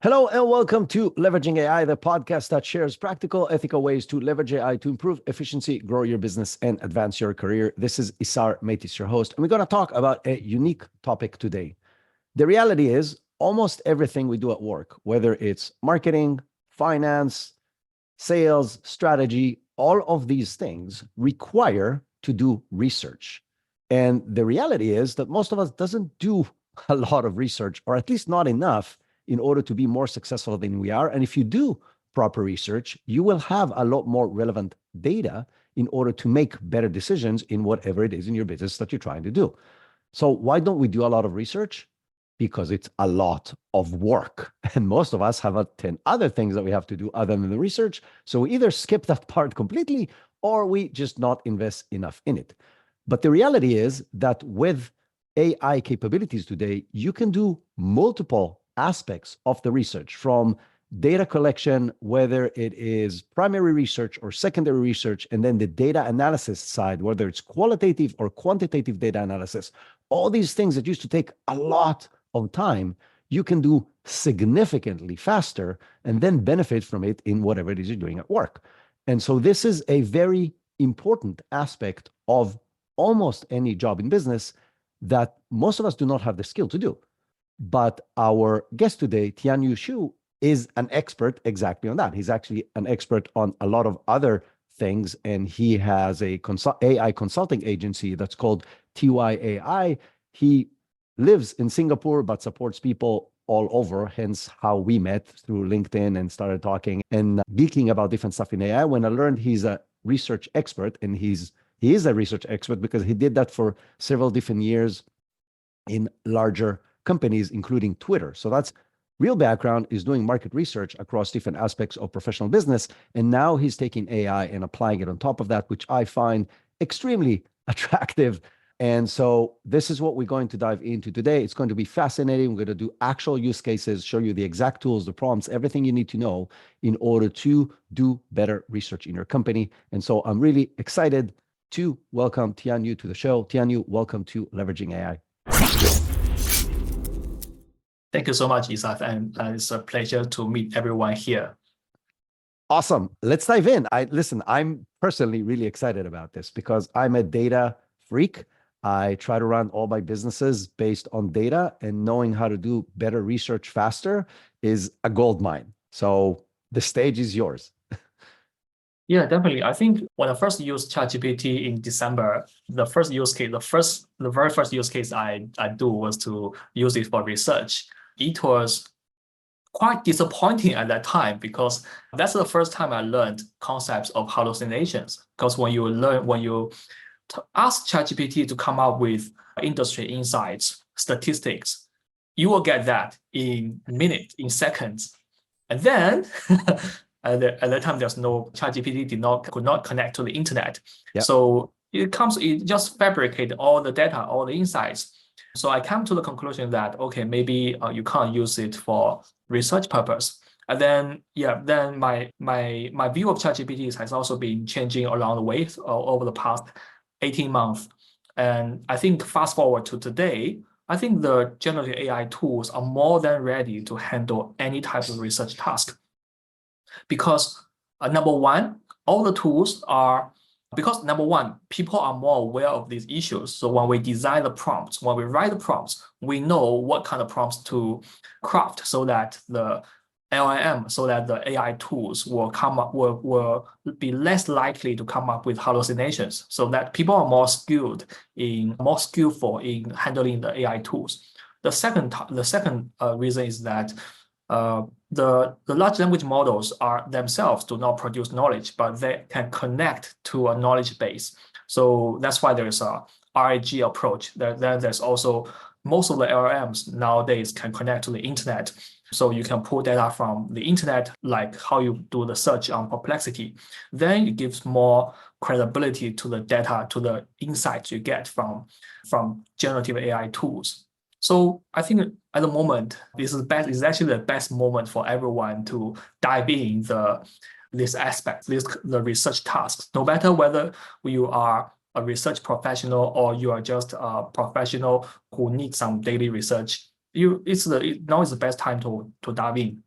Hello and welcome to Leveraging AI, the podcast that shares practical, ethical ways to leverage AI to improve efficiency, grow your business, and advance your career. This is Isar Meitis, your host, and we're going to talk about a unique topic today. The reality is almost everything we do at work, whether it's marketing, finance, sales, strategy, all of these things require to do research. And the reality is that most of us doesn't do a lot of research, or at least not enough in order to be more successful than we are. And if you do proper research, you will have a lot more relevant data in order to make better decisions in whatever it is in your business that you're trying to do. So why don't we do a lot of research? Because it's a lot of work. And most of us have 10 other things that we have to do other than the research. So we either skip that part completely or we just not invest enough in it. But the reality is that with AI capabilities today, you can do multiple aspects of the research, from data collection, whether it is primary research or secondary research, and then the data analysis side, whether it's qualitative or quantitative data analysis. All these things that used to take a lot of time, you can do significantly faster and then benefit from it in whatever it is you're doing at work. And so this is a very important aspect of almost any job in business that most of us do not have the skill to do. But our guest today, Tianyu Xu, is an expert exactly on that. He's actually an expert on a lot of other things, and he has a AI consulting agency that's called TYAI. He lives in Singapore, but supports people all over, hence how we met through LinkedIn and started talking and geeking about different stuff in AI. When I learned he's a research expert, and he is a research expert because he did that for several different years in larger companies, including Twitter. So that's real background, is doing market research across different aspects of professional business. And now he's taking AI and applying it on top of that, which I find extremely attractive. And so this is what we're going to dive into today. It's going to be fascinating. We're going to do actual use cases, show you the exact tools, the prompts, everything you need to know in order to do better research in your company. And so I'm really excited to welcome Tianyu to the show. Tianyu, welcome to Leveraging AI. Thank you so much, Isaac, and it's a pleasure to meet everyone here. Awesome. Let's dive in. I'm personally really excited about this because I'm a data freak. I try to run all my businesses based on data, and knowing how to do better research faster is a gold mine. So the stage is yours. Yeah, definitely. I think when I first used ChatGPT in December, the very first use case I do was to use it for research. It was quite disappointing at that time because that's the first time I learned concepts of hallucinations. Because when you ask ChatGPT to come up with industry insights, statistics, you will get that in minutes, in seconds. And then at that time, there's no ChatGPT could not connect to the internet. Yep. So it just fabricate all the data, all the insights. So I came to the conclusion that, okay, maybe you can't use it for research purpose. And then, my view of ChatGPT has also been changing along the way over the past 18 months. And I think fast forward to today, I think the generative AI tools are more than ready to handle any type of research task. Because number one, people are more aware of these issues. So when we design the prompts, when we write the prompts, we know what kind of prompts to craft so that the AI tools will be less likely to come up with hallucinations, so that people are more skillful in handling the AI tools. The second reason is that the large language models themselves do not produce knowledge, but they can connect to a knowledge base. So that's why there's a RAG approach. There's also most of the LLMs nowadays can connect to the internet. So you can pull data from the internet, like how you do the search on Perplexity. Then it gives more credibility to the data, to the insights you get from generative AI tools. So I think at the moment, this is actually the best moment for everyone to dive in this aspect, the research tasks. No matter whether you are a research professional or you are just a professional who needs some daily research, now is the best time to dive in.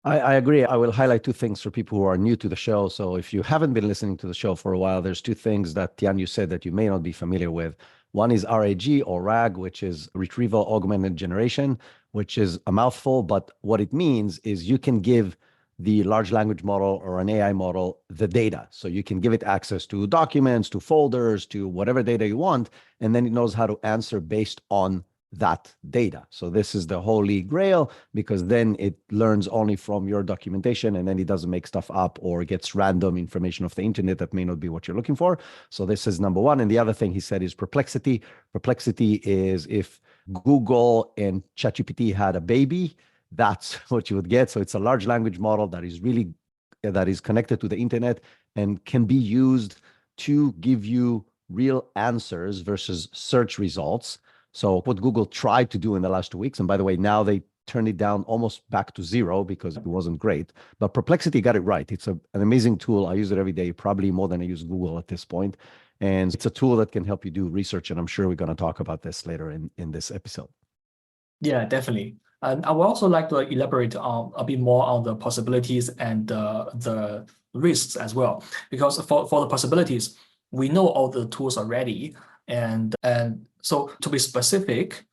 I agree. I will highlight two things for people who are new to the show. So if you haven't been listening to the show for a while, there's two things that Tianyu said that you may not be familiar with. One is RAG or RAG, which is Retrieval Augmented Generation, which is a mouthful, but what it means is you can give the large language model or an AI model the data. So you can give it access to documents, to folders, to whatever data you want, and then it knows how to answer based on that data. So this is the holy grail, because then it learns only from your documentation, and then it doesn't make stuff up or gets random information off the internet that may not be what you're looking for. So this is number one. And the other thing he said is perplexity. Perplexity is if Google and ChatGPT had a baby, that's what you would get. So it's a large language model that is connected to the internet and can be used to give you real answers versus search results. So what Google tried to do in the last 2 weeks, and by the way, now they turned it down almost back to zero because it wasn't great, but Perplexity got it right. It's an amazing tool. I use it every day, probably more than I use Google at this point. And it's a tool that can help you do research. And I'm sure we're going to talk about this later in this episode. Yeah, definitely. And I would also like to elaborate on a bit more on the possibilities and the risks as well. Because for the possibilities, we know all the tools already. And so to be specific,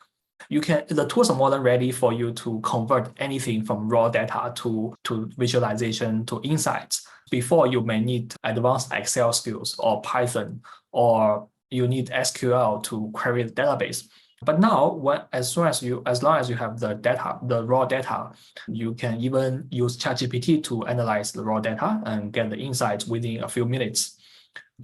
the tools are more than ready for you to convert anything from raw data to visualization to insights. Before, you may need advanced Excel skills or Python, or you need SQL to query the database. But now, as long as you have the data, the raw data, you can even use ChatGPT to analyze the raw data and get the insights within a few minutes.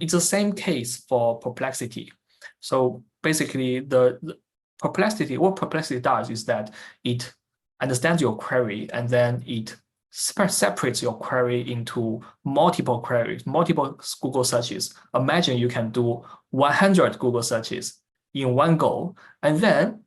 It's the same case for Perplexity. So basically, what Perplexity does is that it understands your query, and then it separates your query into multiple queries, multiple Google searches. Imagine you can do 100 Google searches in one go, and then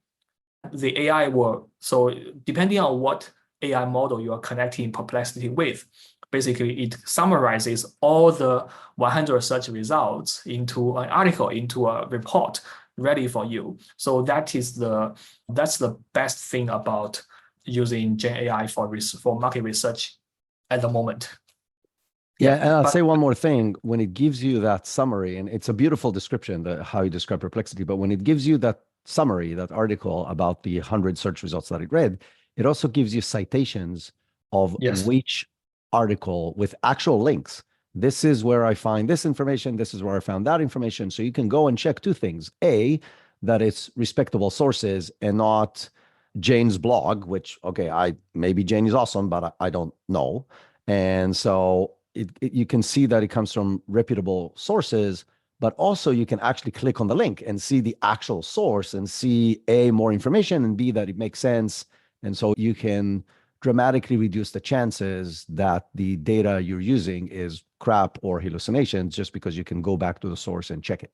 the AI will, so depending on what AI model you are connecting Perplexity with, basically it summarizes all the 100 search results into an article, into a report ready for you. So that's the best thing about using Gen AI for market research at the moment. Yeah, and I'll say one more thing. When it gives you that summary, and it's a beautiful description, how you describe Perplexity, but when it gives you that summary, that article about the 100 search results that it read, it also gives you citations of which article with actual links. This is where I find this information. This is where I found that information. So you can go and check two things. A, that it's respectable sources and not Jane's blog, which, okay, maybe Jane is awesome, but I don't know. And so you can see that it comes from reputable sources, but also you can actually click on the link and see the actual source and see A, more information, and B, that it makes sense. And so you can dramatically reduce the chances that the data you're using is crap or hallucinations, just because you can go back to the source and check it.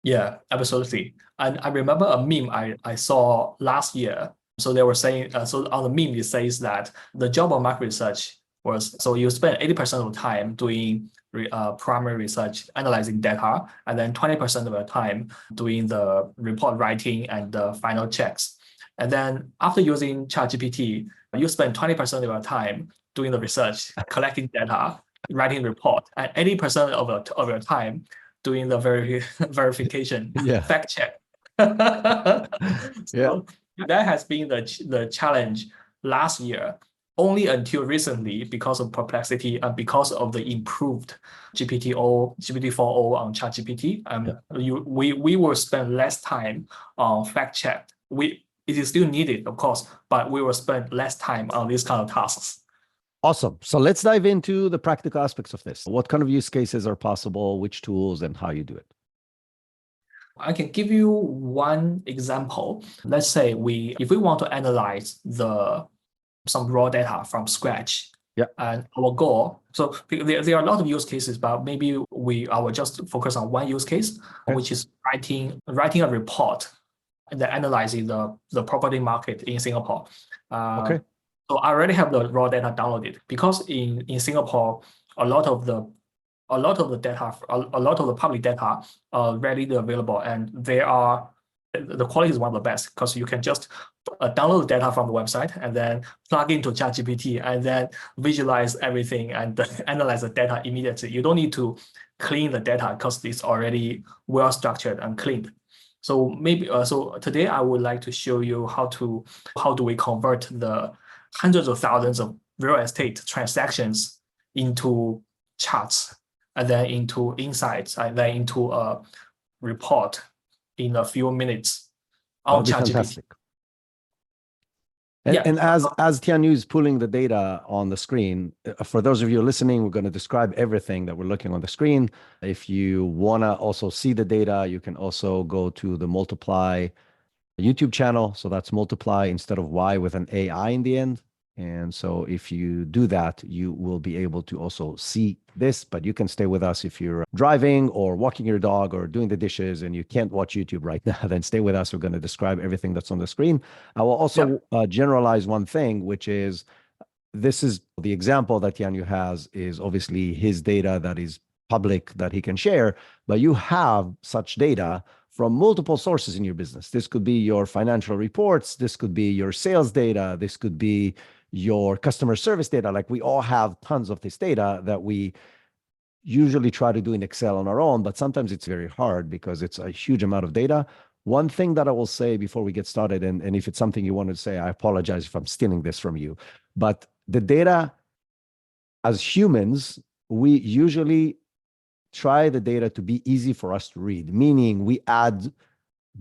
Yeah, absolutely. And I remember a meme I saw last year. So they were saying, so on the meme, it says that the job of market research was, so you spend 80% of the time doing primary research, analyzing data, and then 20% of the time doing the report writing and the final checks. And then after using ChatGPT, you spend 20% of your time doing the research, collecting data, writing report, and 80% of your time doing the verification, fact check. So that has been the challenge last year, only until recently, because of Perplexity and because of the improved GPT-4o on ChatGPT. We will spend less time on fact check. It is still needed, of course, but we will spend less time on these kind of tasks. Awesome. So let's dive into the practical aspects of this. What kind of use cases are possible, which tools, and how you do it? I can give you one example. Let's say if we want to analyze some raw data from scratch, and our goal. So there are a lot of use cases, but maybe I will just focus on one use case, which is writing a report and then analyzing the property market in Singapore. So I already have the raw data downloaded, because in Singapore, a lot of the data, a lot of the public data are readily available, and they are the quality is one of the best because you can just download the data from the website and then plug into ChatGPT and then visualize everything and analyze the data immediately. You don't need to clean the data because it's already well structured and cleaned. So maybe so today I would like to show you how do we convert the hundreds of thousands of real estate transactions into charts and then into insights and then into a report in a few minutes on ChatGPT. Fantastic. And as Tianyu is pulling the data on the screen, for those of you listening, we're going to describe everything that we're looking on the screen. If you want to also see the data, you can also go to the Multiply YouTube channel. So that's Multiply instead of Y with an AI in the end. And so if you do that, you will be able to also see this, but you can stay with us if you're driving or walking your dog or doing the dishes and you can't watch YouTube right now, then stay with us. We're going to describe everything that's on the screen. I will also generalize one thing, which is this is the example that Tianyu has is obviously his data that is public that he can share, but you have such data from multiple sources in your business. This could be your financial reports. This could be your sales data. This could be your customer service data. Like we all have tons of this data that we usually try to do in Excel on our own, but sometimes it's very hard because it's a huge amount of data. One thing that I will say before we get started, and if it's something you want to say, I apologize if I'm stealing this from you, but the data as humans, we usually try the data to be easy for us to read, meaning we add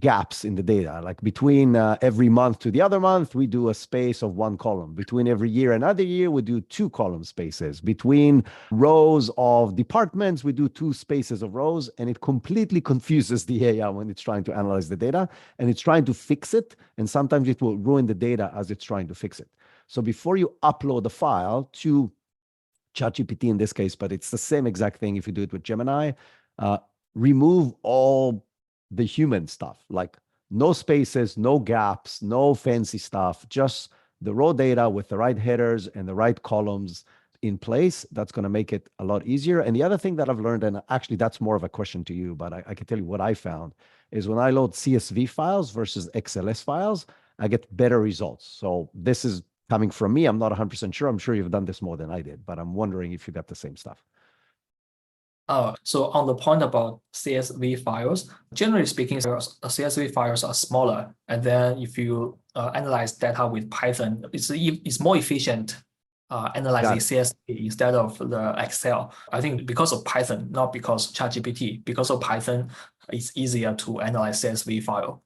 gaps in the data, like between every month to the other month, we do a space of one column. Between every year and another year, we do 2 column spaces. Between rows of departments, we do 2 spaces of rows, and it completely confuses the AI when it's trying to analyze the data, and it's trying to fix it, and sometimes it will ruin the data as it's trying to fix it. So before you upload the file to ChatGPT in this case, but it's the same exact thing if you do it with Gemini, remove all the human stuff, like no spaces, no gaps, no fancy stuff, just the raw data with the right headers and the right columns in place. That's going to make it a lot easier. And the other thing that I've learned, and actually that's more of a question to you, but I can tell you what I found, is when I load CSV files versus XLS files, I get better results. So this is coming from me. I'm not 100% sure. I'm sure you've done this more than I did, but I'm wondering if you got the same stuff. So on the point about CSV files, generally speaking, CSV files are smaller. And then if you analyze data with Python, it's more efficient analyzing CSV instead of the Excel. I think because of Python, not because ChatGPT, because of Python, it's easier to analyze CSV file.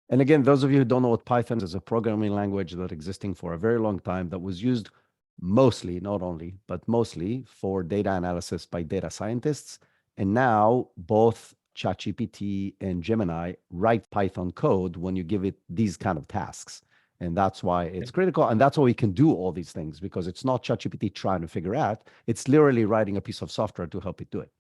And again, those of you who don't know what Python is a programming language that existing for a very long time that was used mostly, not only, but mostly for data analysis by data scientists. And now both ChatGPT and Gemini write Python code when you give it these kind of tasks. And that's why it's critical. And that's why we can do all these things, because it's not ChatGPT trying to figure out, it's literally writing a piece of software to help it do it.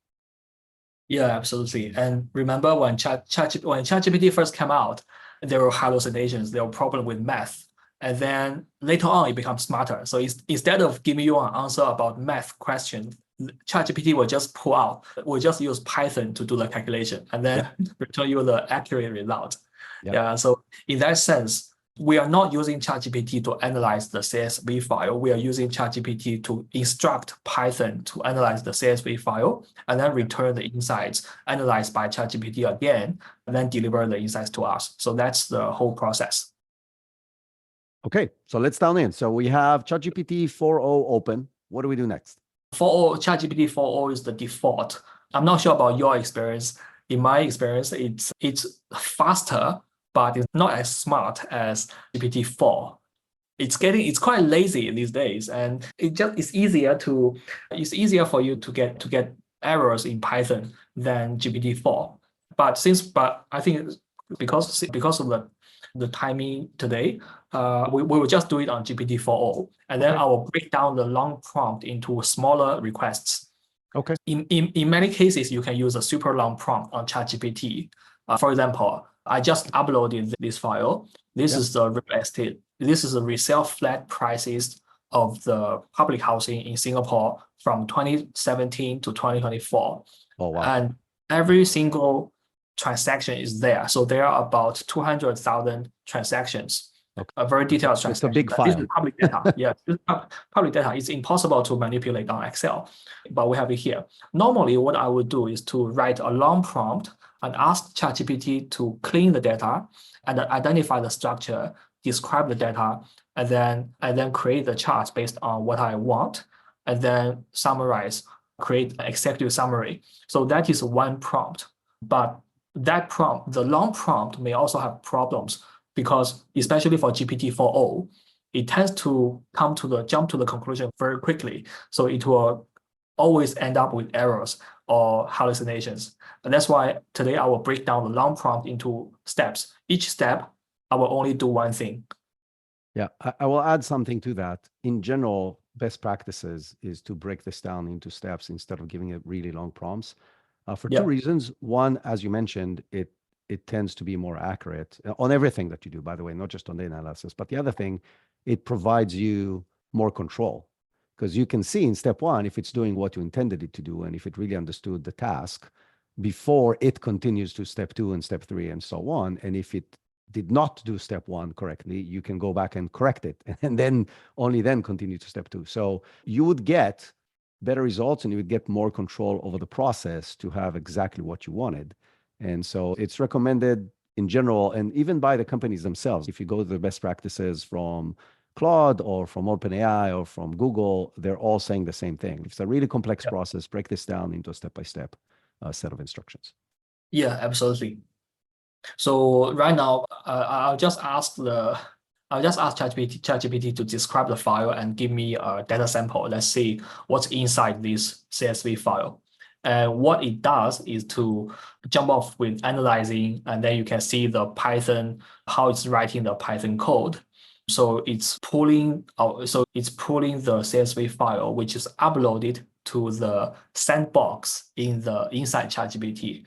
Yeah, absolutely. And remember when ChatGPT first came out, there were hallucinations, there were problems with math. And then later on, it becomes smarter. So instead of giving you an answer about math question, ChatGPT will just use Python to do the calculation and then return you the accurate result. Yeah. So in that sense, we are not using ChatGPT to analyze the CSV file. We are using ChatGPT to instruct Python to analyze the CSV file and then return the insights analyzed by ChatGPT again, and then deliver the insights to us. So that's the whole process. Okay, so let's down in. So we have ChatGPT 4.0 open. What do we do next? 4.0, ChatGPT 4.0 is the default. I'm not sure about your experience. In my experience, it's faster, but it's not as smart as GPT-4. It's quite lazy these days, and it's easier for you to get errors in Python than GPT-4. But I think because of the timing today, we will just do it on GPT 4.0, and then I will break down the long prompt into smaller requests. Okay. In many cases, you can use a super long prompt on ChatGPT. For example, I just uploaded this file. This is the real estate. This is the resale flat prices of the public housing in Singapore from 2017 to 2024. Oh, wow. And every single transaction is there. So there are about 200,000 transactions. Okay. A very detailed It's transaction. a big file. This is public data. Yeah, this is public data. It's impossible to manipulate on Excel, but we have it here. Normally, what I would do is to write a long prompt and ask ChatGPT to clean the data and identify the structure, describe the data, and then create the charts based on what I want, and then summarize, create an executive summary. So that is one prompt. But that prompt, the long prompt, may also have problems because, especially for GPT-4o, it tends to jump to the conclusion very quickly. So it will always end up with errors or hallucinations. And that's why today I will break down the long prompt into steps. Each step, I will only do one thing. Yeah, I will add something to that. In general, best practices is to break this down into steps instead of giving it really long prompts. For two reasons. One, as you mentioned, it tends to be more accurate on everything that you do, by the way, not just on data analysis. But the other thing, it provides you more control because you can see in step one if it's doing what you intended it to do and if it really understood the task before it continues to step two and step three and so on. And if it did not do step one correctly, you can go back and correct it and then only then continue to step two. So you would get better results and you would get more control over the process to have exactly what you wanted. And so it's recommended in general, and even by the companies themselves. If you go to the best practices from Claude or from OpenAI or from Google, they're all saying the same thing. If it's a really complex process, break this down into a step-by-step set of instructions. Yeah, absolutely. So right now, I'll just ask ChatGPT to describe the file and give me a data sample. Let's see what's inside this CSV file. And what it does is to jump off with analyzing, and then you can see the Python, how it's writing the Python code. So it's pulling the CSV file, which is uploaded to the sandbox inside ChatGPT.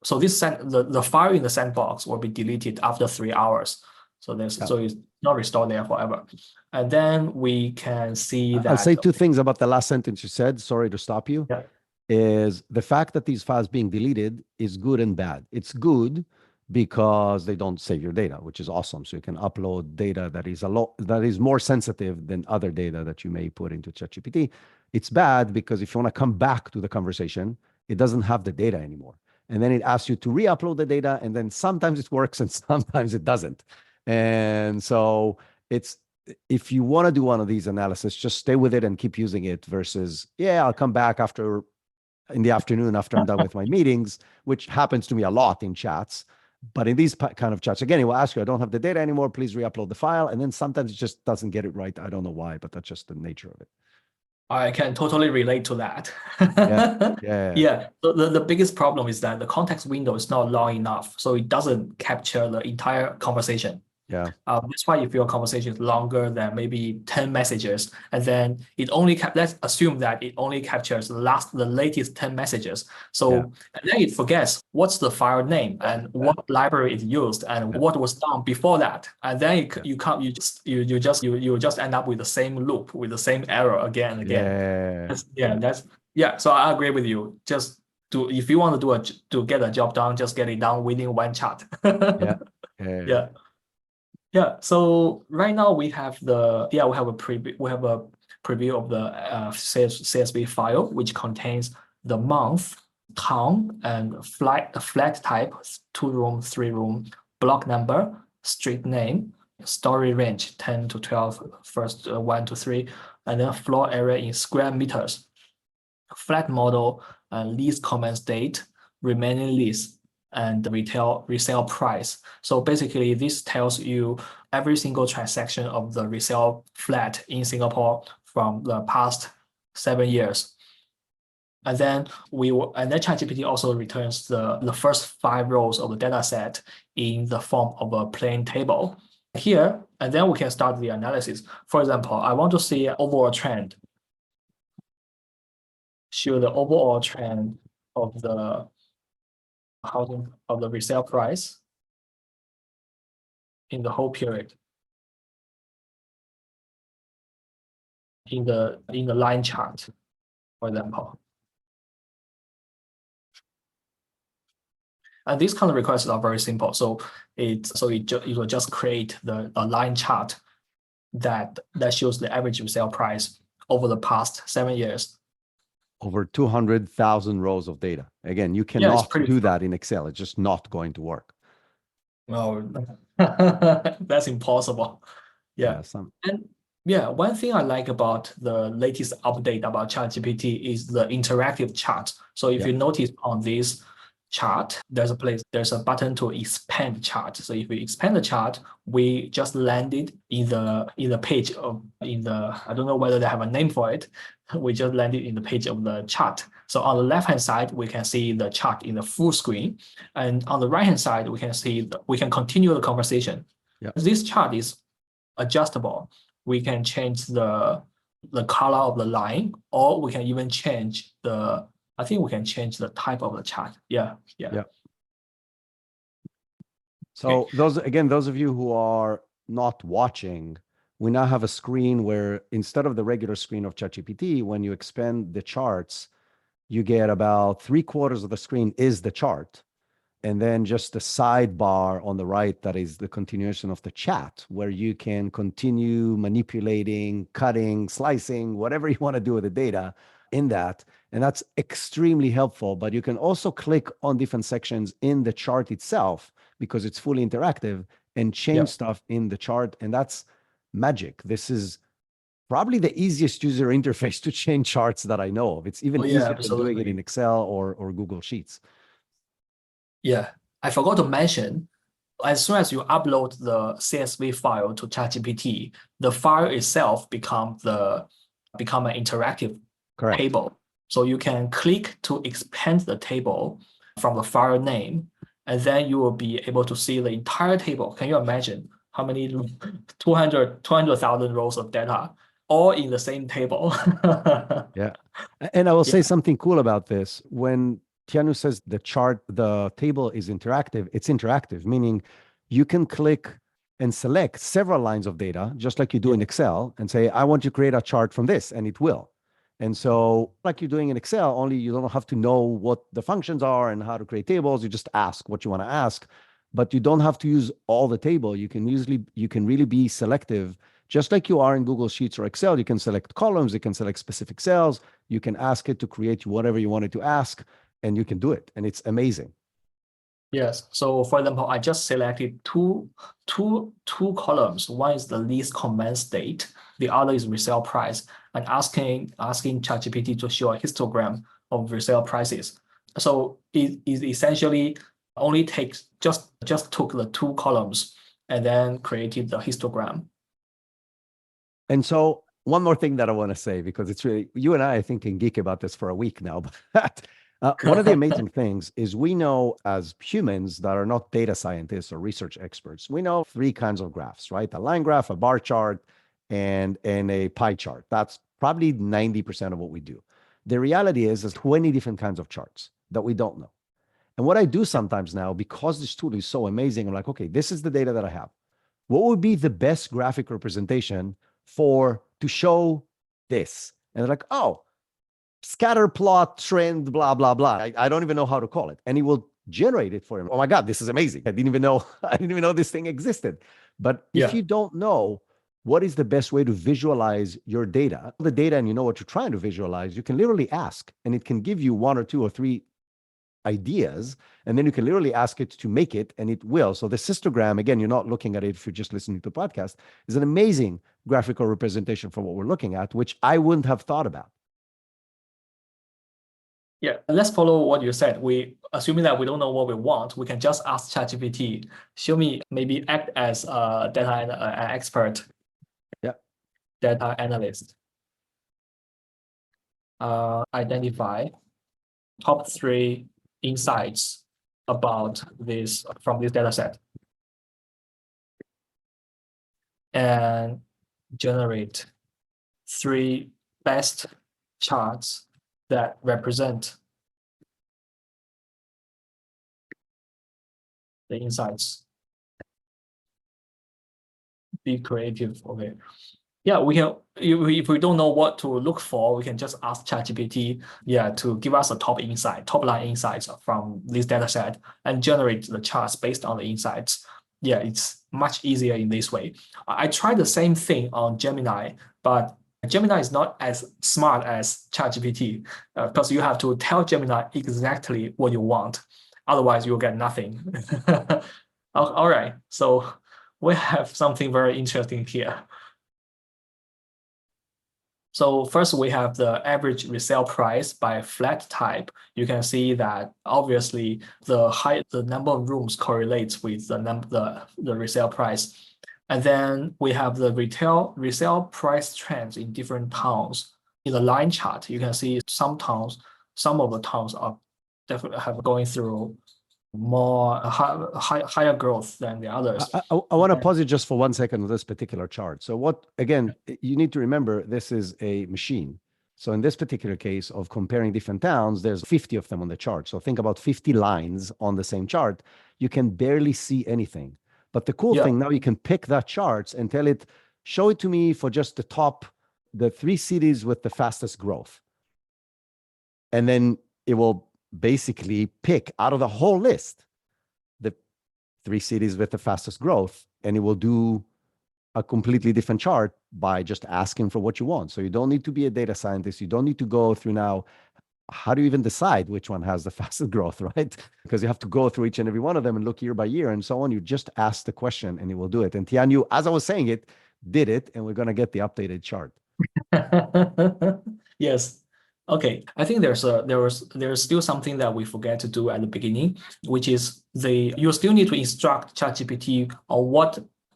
So the file in the sandbox will be deleted after 3 hours. So it's not restored there forever. And then we can see that. I'll say two things about the last sentence you said. Sorry to stop you. Yeah. Is the fact that these files being deleted is good and bad. It's good because they don't save your data, which is awesome. So you can upload data that is more sensitive than other data that you may put into ChatGPT. It's bad because if you want to come back to the conversation, it doesn't have the data anymore. And then it asks you to re-upload the data, and then sometimes it works and sometimes it doesn't. And so if you want to do one of these analysis, just stay with it and keep using it versus, I'll come back in the afternoon after I'm done with my meetings, which happens to me a lot in chats. But in these kind of chats, again, it will ask you, I don't have the data anymore, please re-upload the file. And then sometimes it just doesn't get it right. I don't know why, but that's just the nature of it. I can totally relate to that. Yeah. So the biggest problem is that the context window is not long enough. So it doesn't capture the entire conversation. Yeah. That's why if your conversation is longer than maybe 10 messages, and then let's assume that it only captures the latest 10 messages. So and then it forgets what's the file name and what library is used and what was done before that. And then you just end up with the same loop, with the same error again and again. So I agree with you. Just if you want to get a job done, just get it done within one chat. Yeah, so right now we have a preview of the CSV file, which contains the month, town, and flat type, 2-room, 3-room, block number, street name, story range 10 to 12, first 1 to 3, and then floor area in square meters, flat model, lease commence date, remaining lease, and the resale price. So basically, this tells you every single transaction of the resale flat in Singapore from the past 7 years. And then ChatGPT also returns the first 5 rows of the data set in the form of a plain table. Here, and then we can start the analysis. For example, I want to see an overall trend. Show the overall trend of the resale price in the whole period in the line chart, for example. And these kind of requests are very simple. So it will just create a line chart that shows the average resale price over the past 7 years. Over 200,000 rows of data. Again, you Yeah, it's cannot pretty do that in Excel. It's just not going to work. No, that's impossible. Yeah. And yeah, one thing I like about the latest update about ChatGPT is the interactive chart. So if you notice on this chart, there's a button to expand chart. So if we expand the chart, we just landed in the page of I don't know whether they have a name for it. We just landed in the page of the chart. So on the left-hand side, we can see the chart in the full screen. And on the right-hand side, we can continue the conversation. Yeah. This chart is adjustable. We can change the color of the line, or we can even change I think we can change the type of the chart. Yeah. So those of you who are not watching, we now have a screen where instead of the regular screen of ChatGPT, when you expand the charts, you get about 3/4 of the screen is the chart. And then just the sidebar on the right, that is the continuation of the chat, where you can continue manipulating, cutting, slicing, whatever you want to do with the data in that. And that's extremely helpful. But you can also click on different sections in the chart itself, because it's fully interactive, and change stuff in the chart. And that's magic. This is probably the easiest user interface to change charts that I know of. It's even easier than doing it in Excel or Google Sheets. Yeah, I forgot to mention, as soon as you upload the CSV file to ChatGPT, the file itself become an interactive table. So you can click to expand the table from the file name, and then you will be able to see the entire table. Can you imagine how many 200,000 rows of data all in the same table? Yeah. And I will say something cool about this. When Tianyu says the table is interactive, it's interactive, meaning you can click and select several lines of data, just like you do in Excel, and say, I want to create a chart from this, and it will. And so like you're doing in Excel, only you don't have to know what the functions are and how to create tables. You just ask what you want to ask, but you don't have to use all the table. You can really be selective, just like you are in Google Sheets or Excel. You can select columns, you can select specific cells, you can ask it to create whatever you wanted to ask, and you can do it. And it's amazing. Yes. So for example, I just selected two columns. One is the lease commence date. The other is resale price. And asking ChatGPT to show a histogram of resale prices. So it essentially only takes just took the two columns and then created the histogram. And so one more thing that I want to say, because it's really, you and I think, can geek about this for a week now, but one of the amazing things is we know as humans that are not data scientists or research experts, we know 3 kinds of graphs, right? A line graph, a bar chart, and a pie chart. That's probably 90% of what we do. The reality is there's 20 different kinds of charts that we don't know. And what I do sometimes now, because this tool is so amazing, I'm like, okay, this is the data that I have. What would be the best graphic representation to show this? And they're like, oh, scatter plot trend, blah, blah, blah. I don't even know how to call it. And he will generate it for him. Oh my God, this is amazing. I didn't even know this thing existed. But if you don't know what is the best way to visualize your data, and you know what you're trying to visualize, you can literally ask, and it can give you 1 or 2 or 3 ideas, and then you can literally ask it to make it, and it will. So the histogram, again, you're not looking at it if you're just listening to the podcast, is an amazing graphical representation for what we're looking at, which I wouldn't have thought about. Yeah, let's follow what you said. Assuming that we don't know what we want, we can just ask ChatGPT, show me, maybe act as a data expert, data analyst. Identify top 3 insights about this from this data set, and generate 3 best charts that represent the insights. Be creative. Okay. Yeah, we can. If we don't know what to look for, we can just ask ChatGPT, to give us a top line insights from this data set and generate the charts based on the insights. Yeah, it's much easier in this way. I tried the same thing on Gemini, but Gemini is not as smart as ChatGPT because you have to tell Gemini exactly what you want. Otherwise, you'll get nothing. All right, so we have something very interesting here. So first we have the average resale price by flat type. You can see that obviously the number of rooms correlates with the resale price. And then we have the resale price trends in different towns. In the line chart, you can see some of the towns are definitely going through more higher growth than the others. I want to pause it just for 1 second on this particular chart. So again, you need to remember, this is a machine. So in this particular case of comparing different towns, there's 50 of them on the chart. So think about 50 lines on the same chart. You can barely see anything. But the cool thing, now you can pick that charts and tell it, show it to me for just the 3 cities with the fastest growth. And then it will basically pick out of the whole list the 3 cities with the fastest growth, and it will do a completely different chart by just asking for what you want. So you don't need to be a data scientist. You don't need to go through now, how do you even decide which one has the fastest growth, right? Because you have to go through each and every one of them and look year by year and so on. You just ask the question and it will do it. And Tianyu, as I was saying it, did it, and we're going to get the updated chart. Yes. Okay, I think there's still something that we forget to do at the beginning, which is you still need to instruct ChatGPT on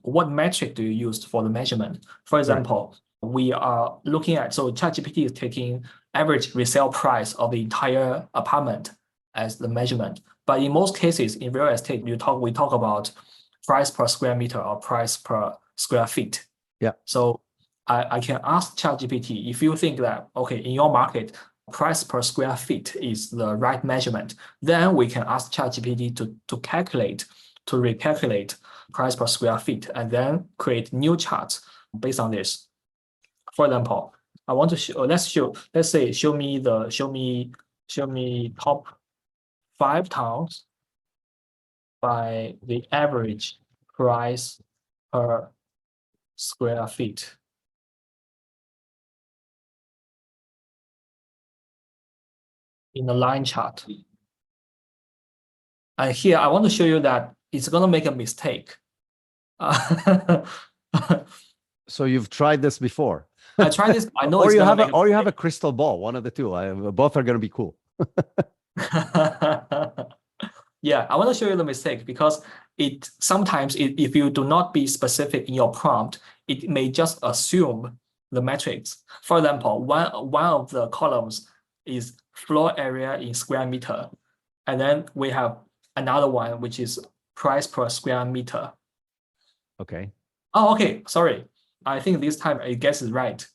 what metric do you use for the measurement. For example, we are looking at, so ChatGPT is taking average resale price of the entire apartment as the measurement. But in most cases in real estate, we talk about price per square meter or price per square feet. Yeah. So I can ask ChatGPT, if you think that, okay, in your market, price per square feet is the right measurement, then we can ask ChatGPT to recalculate price per square feet and then create new charts based on this. For example, I want to show me top 5 towns by the average price per square feet. In the line chart. And here I want to show you that it's going to make a mistake. So you've tried this before. I tried this. I know or you have a crystal ball. One of the two. Both are going to be cool. Yeah, I want to show you the mistake because sometimes if you do not be specific in your prompt, it may just assume the metrics. For example, one of the columns is floor area in square meter, and then we have another one which is price per square meter. Okay. Oh, okay. Sorry. I think this time I guess it's right.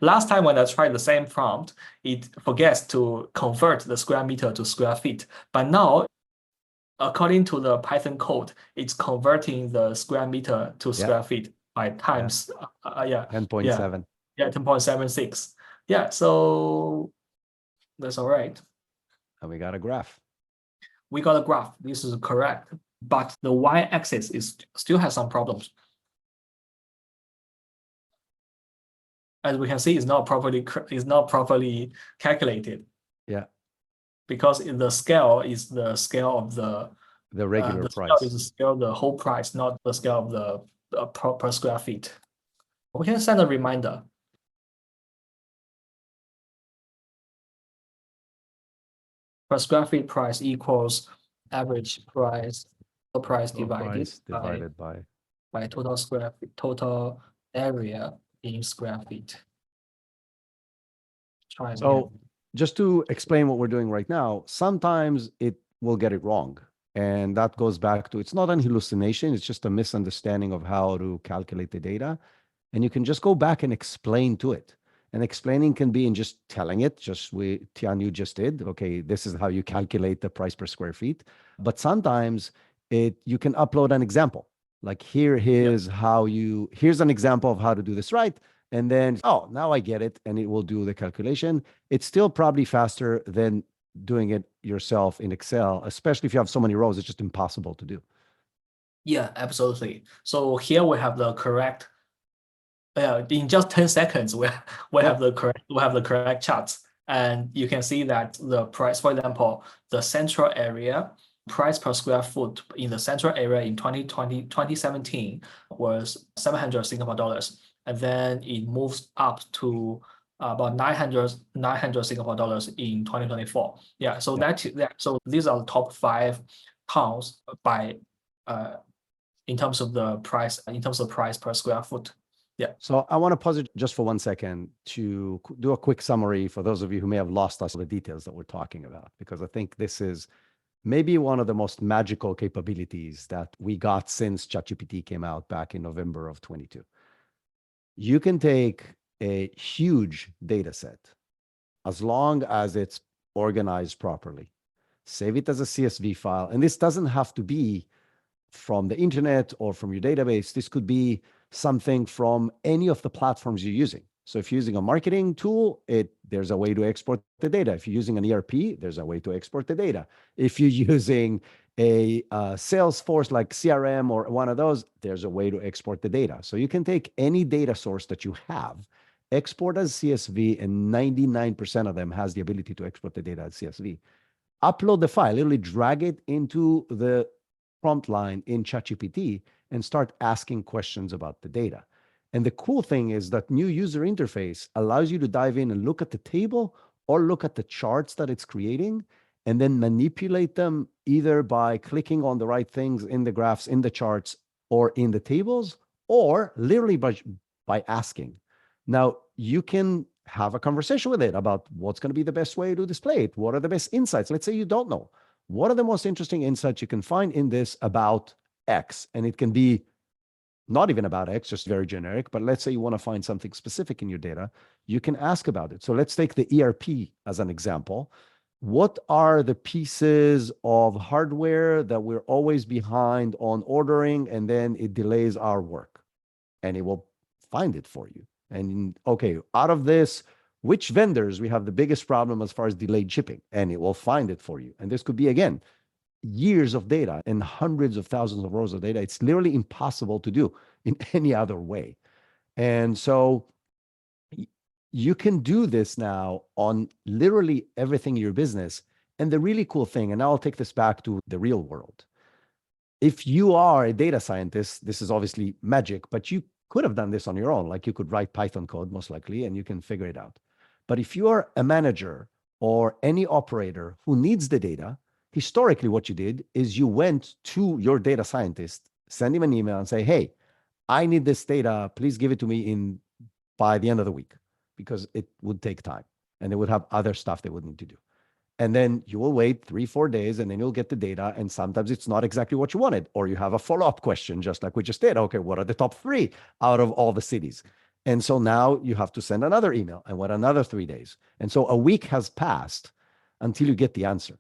Last time when I tried the same prompt, it forgets to convert the square meter to square feet. But now, according to the Python code, it's converting the square meter to square feet by times 10.7. Yeah, 10.76. Yeah, so that's all right. And we got a graph. We got a graph. This is correct. But the y-axis still has some problems. As we can see, it's not properly calculated. Yeah. Because the scale is the scale of the regular price. Scale is the scale of the whole price, not the scale of the per square feet. We can send a reminder. Per square feet price equals average price, divided by total area in square feet. So just to explain what we're doing right now, sometimes it will get it wrong. And that goes back to, it's not an hallucination, it's just a misunderstanding of how to calculate the data. And you can just go back and explain to it. And explaining can be in just telling it, Tianyu just did, okay, this is how you calculate the price per square feet. But sometimes you can upload an example. Like here's here's an example of how to do this right. And then, oh, now I get it. And it will do the calculation. It's still probably faster than doing it yourself in Excel, especially if you have so many rows, it's just impossible to do. Yeah, absolutely. So here we have the correct, in just 10 seconds, we have the correct charts. And you can see that the price, for example, the central area price per square foot in the central area in 2017 was 700 Singapore dollars. And then it moves up to about 900 Singapore dollars in 2024. Yeah, so so these are the top 5 towns by in terms of the price, price per square foot. Yeah. So I want to pause it just for 1 second to do a quick summary for those of you who may have lost us the details that we're talking about, because I think this is maybe one of the most magical capabilities that we got since ChatGPT came out back in November of 22. You can take a huge data set, as long as it's organized properly, save it as a CSV file. And this doesn't have to be from the internet or from your database. This could be something from any of the platforms you're using. So if you're using a marketing tool, there's a way to export the data. If you're using an ERP, there's a way to export the data. If you're using a Salesforce like CRM or one of those, there's a way to export the data. So you can take any data source that you have, export as CSV, and 99% of them has the ability to export the data as CSV. Upload the file, literally drag it into the prompt line in ChatGPT and start asking questions about the data. And the cool thing is that new user interface allows you to dive in and look at the table or look at the charts that it's creating, and then manipulate them either by clicking on the right things in the graphs, in the charts, or in the tables, or literally by asking. Now, you can have a conversation with it about what's going to be the best way to display it. What are the best insights? Let's say you don't know. What are the most interesting insights you can find in this about X? And it can be not even about X, just very generic, but let's say you want to find something specific in your data, you can ask about it. So let's take the ERP as an example. What are the pieces of hardware that we're always behind on ordering, and then it delays our work? And it will find it for you. And okay, out of this, which vendors we have the biggest problem as far as delayed shipping? And it will find it for you. And this could be, again, years of data and hundreds of thousands of rows of data. It's literally impossible to do in any other way. And so you can do this now on literally everything in your business. And the really cool thing, and now I'll take this back to the real world. If you are a data scientist, this is obviously magic, but you could have done this on your own. Like you could write Python code most likely, and you can figure it out. But if you are a manager or any operator who needs the data, historically, what you did is you went to your data scientist, send him an email and say, hey, I need this data. Please give it to me by the end of the week, because it would take time and they would have other stuff they would need to do. And then you will wait 3-4 days, and then you'll get the data. And sometimes it's not exactly what you wanted, or you have a follow-up question, just like we just did. Okay, what are the top 3 out of all the cities? And so now you have to send another email and wait another 3 days. And so a week has passed until you get the answer.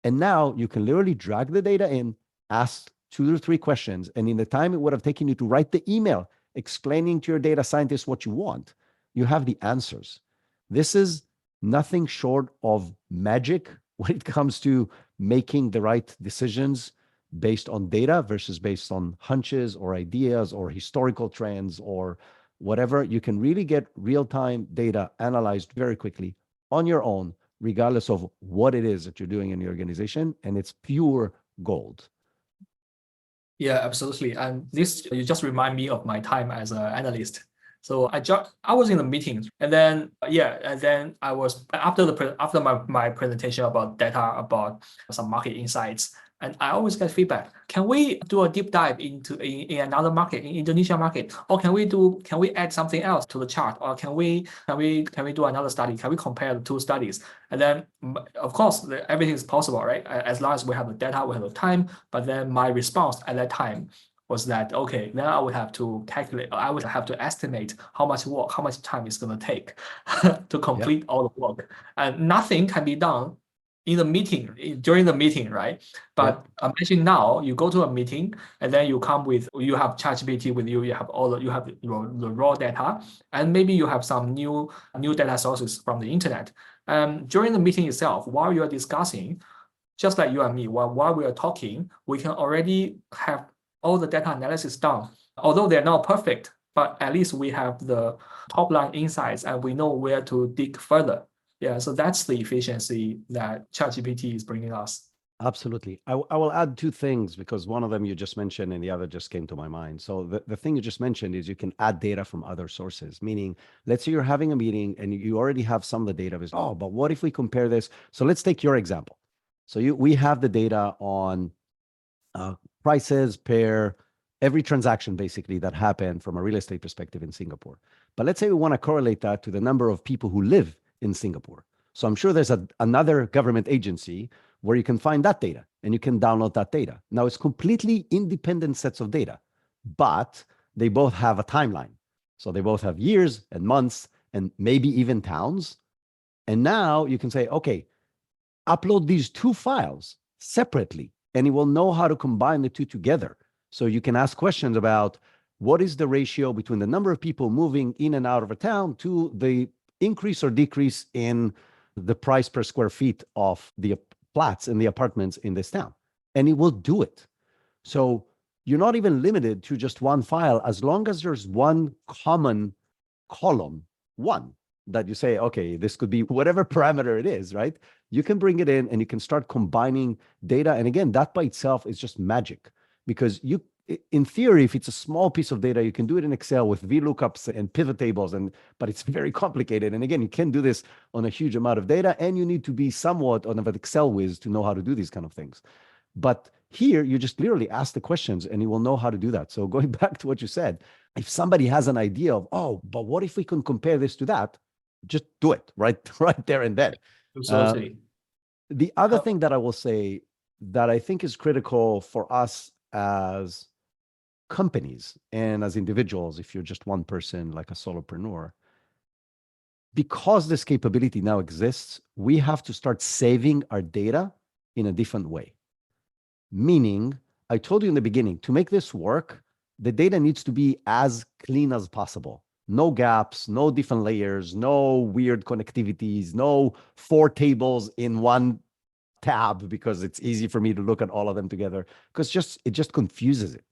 And now you can literally drag the data in, ask 2 or 3 questions. And in the time it would have taken you to write the email explaining to your data scientist what you want, you have the answers. This is nothing short of magic when it comes to making the right decisions based on data versus based on hunches or ideas or historical trends or whatever. You can really get real-time data analyzed very quickly on your own, regardless of what it is that you're doing in your organization, and it's pure gold. Yeah, absolutely. And this, you just remind me of my time as an analyst. So I was in the meetings, and then and then I was after my presentation about data, about some market insights, and I always get feedback. Can we do a deep dive into in another market, in Indonesia market, or can we add something else to the chart, or can we do another study? Can we compare the 2 studies? And then of course everything is possible, right? As long as we have the data, we have the time. But then my response at that time was that, okay, then I would have to calculate, I would have to estimate how much work, how much time it's going to take to complete all the work. And nothing can be done in the meeting, during the meeting, right? But imagine now you go to a meeting and then you have ChatGPT with you, you have the raw data, and maybe you have some new data sources from the internet. During the meeting itself, while you are discussing, just like you and me, while we are talking, we can already have all the data analysis done. Although they're not perfect, but at least we have the top line insights and we know where to dig further. Yeah, so that's the efficiency that ChatGPT is bringing us. Absolutely. I will add two things because one of them you just mentioned and the other just came to my mind. So the thing you just mentioned is you can add data from other sources, meaning let's say you're having a meeting and you already have some of the data. Oh, but what if we compare this? So let's take your example. So we have the data on prices per every transaction basically that happened from a real estate perspective in Singapore. But let's say we want to correlate that to the number of people who live in Singapore. So I'm sure there's another government agency where you can find that data and you can download that data. Now it's completely independent sets of data, but they both have a timeline. So they both have years and months and maybe even towns. And now you can say, okay, upload these two files separately and it will know how to combine the two together. So you can ask questions about what is the ratio between the number of people moving in and out of a town to the increase or decrease in the price per square feet of the flats and the apartments in this town. And it will do it. So you're not even limited to just one file as long as there's one common column, one that you say, okay, this could be whatever parameter it is, right? You can bring it in and you can start combining data. And again, that by itself is just magic because in theory, if it's a small piece of data, you can do it in Excel with VLOOKUPs and pivot tables, but it's very complicated. And again, you can do this on a huge amount of data, and you need to be somewhat of an Excel whiz to know how to do these kind of things. But here, you just literally ask the questions, and you will know how to do that. So going back to what you said, if somebody has an idea of, oh, but what if we can compare this to that? Just do it right there and then. Absolutely. The other thing that I will say that I think is critical for us as companies and as individuals, if you're just one person like a solopreneur, because this capability now exists, we have to start saving our data in a different way. Meaning, I told you in the beginning, to make this work, the data needs to be as clean as possible. No gaps, no different layers, no weird connectivities, no 4 tables in one tab because it's easy for me to look at all of them together because it just confuses it.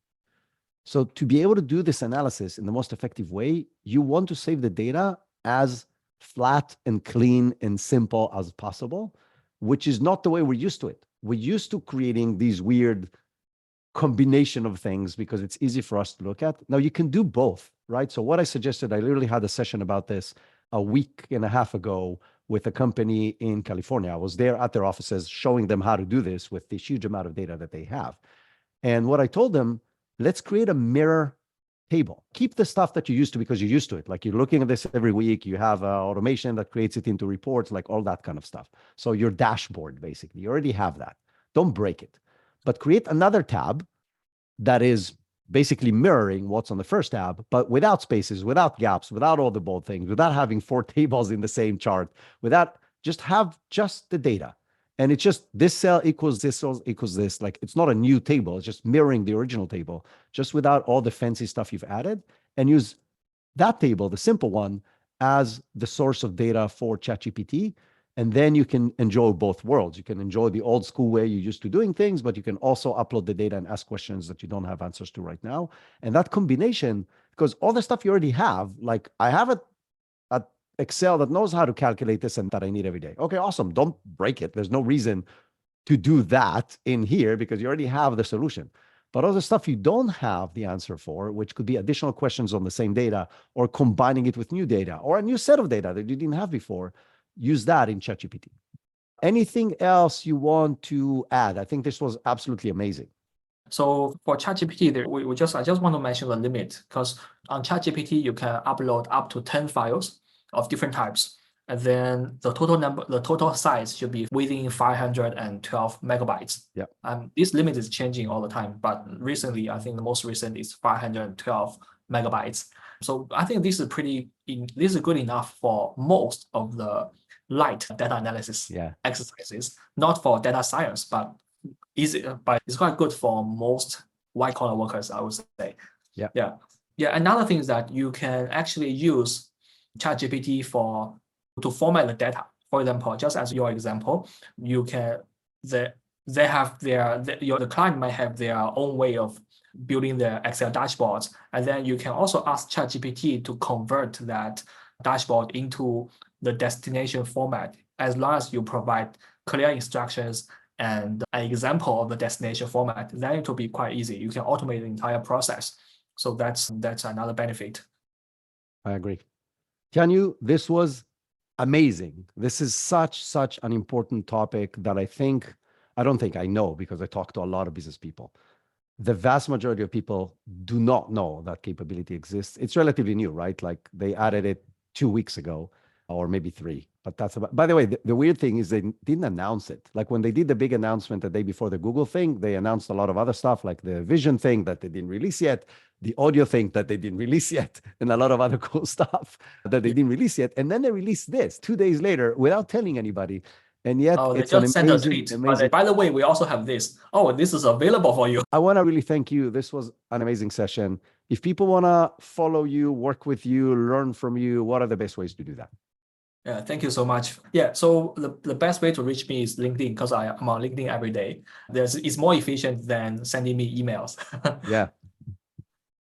So to be able to do this analysis in the most effective way, you want to save the data as flat and clean and simple as possible, which is not the way we're used to it. We're used to creating these weird combination of things because it's easy for us to look at. Now you can do both, right? So what I suggested, I literally had a session about this a week and a half ago with a company in California. I was there at their offices showing them how to do this with this huge amount of data that they have. And what I told them, let's create a mirror table. Keep the stuff that you used to because you're used to it. Like you're looking at this every week. You have automation that creates it into reports, like all that kind of stuff. So your dashboard, basically, you already have that. Don't break it. But create another tab that is basically mirroring what's on the first tab, but without spaces, without gaps, without all the bold things, without having 4 tables in the same chart, have just the data. And it's just this cell equals this cell equals this. Like it's not a new table. It's just mirroring the original table, just without all the fancy stuff you've added, and use that table, the simple one, as the source of data for ChatGPT. And then you can enjoy both worlds. You can enjoy the old school way you used to doing things, but you can also upload the data and ask questions that you don't have answers to right now. And that combination, because all the stuff you already have, like I have a Excel that knows how to calculate this and that I need every day. Okay, awesome. Don't break it. There's no reason to do that in here because you already have the solution. But all the stuff you don't have the answer for, which could be additional questions on the same data or combining it with new data or a new set of data that you didn't have before, use that in ChatGPT. Anything else you want to add? I think this was absolutely amazing. So for ChatGPT, I just want to mention the limit because on ChatGPT, you can upload up to 10 files of different types. And then the total size should be within 512 megabytes. Yeah. This limit is changing all the time, but recently, I think the most recent is 512 megabytes. So I think this is good enough for most of the light data analysis Yeah. exercises, not for data science, but it's quite good for most white collar workers, I would say. Yeah. Yeah. Yeah. Another thing is that you can actually use ChatGPT to format the data. For example, just as your example, you can the client might have their own way of building their Excel dashboards, and then you can also ask ChatGPT to convert that dashboard into the destination format, as long as you provide clear instructions and an example of the destination format. Then it will be quite easy. You can automate the entire process. So that's another benefit. I agree. Tianyu, this was amazing. This is such an important topic that I don't think I know, because I talk to a lot of business people. The vast majority of people do not know that capability exists. It's relatively new, right? Like they added it 2 weeks ago, or maybe 3. But that's about. By the way, the weird thing is they didn't announce it. Like when they did the big announcement the day before the Google thing, they announced a lot of other stuff, like the vision thing that they didn't release yet, the audio thing that they didn't release yet, and a lot of other cool stuff that they didn't release yet. And then they released this 2 days later without telling anybody. And yet it's an amazing. By the way, we also have this. Oh, this is available for you. I want to really thank you. This was an amazing session. If people want to follow you, work with you, learn from you, what are the best ways to do that? Yeah, thank you so much. Yeah, so the best way to reach me is LinkedIn, because I'm on LinkedIn every day. It's more efficient than sending me emails. Yeah.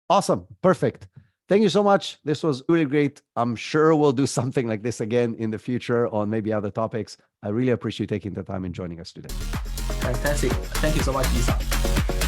Awesome. Perfect. Thank you so much. This was really great. I'm sure we'll do something like this again in the future on maybe other topics. I really appreciate you taking the time and joining us today. Fantastic. Thank you so much, Isa.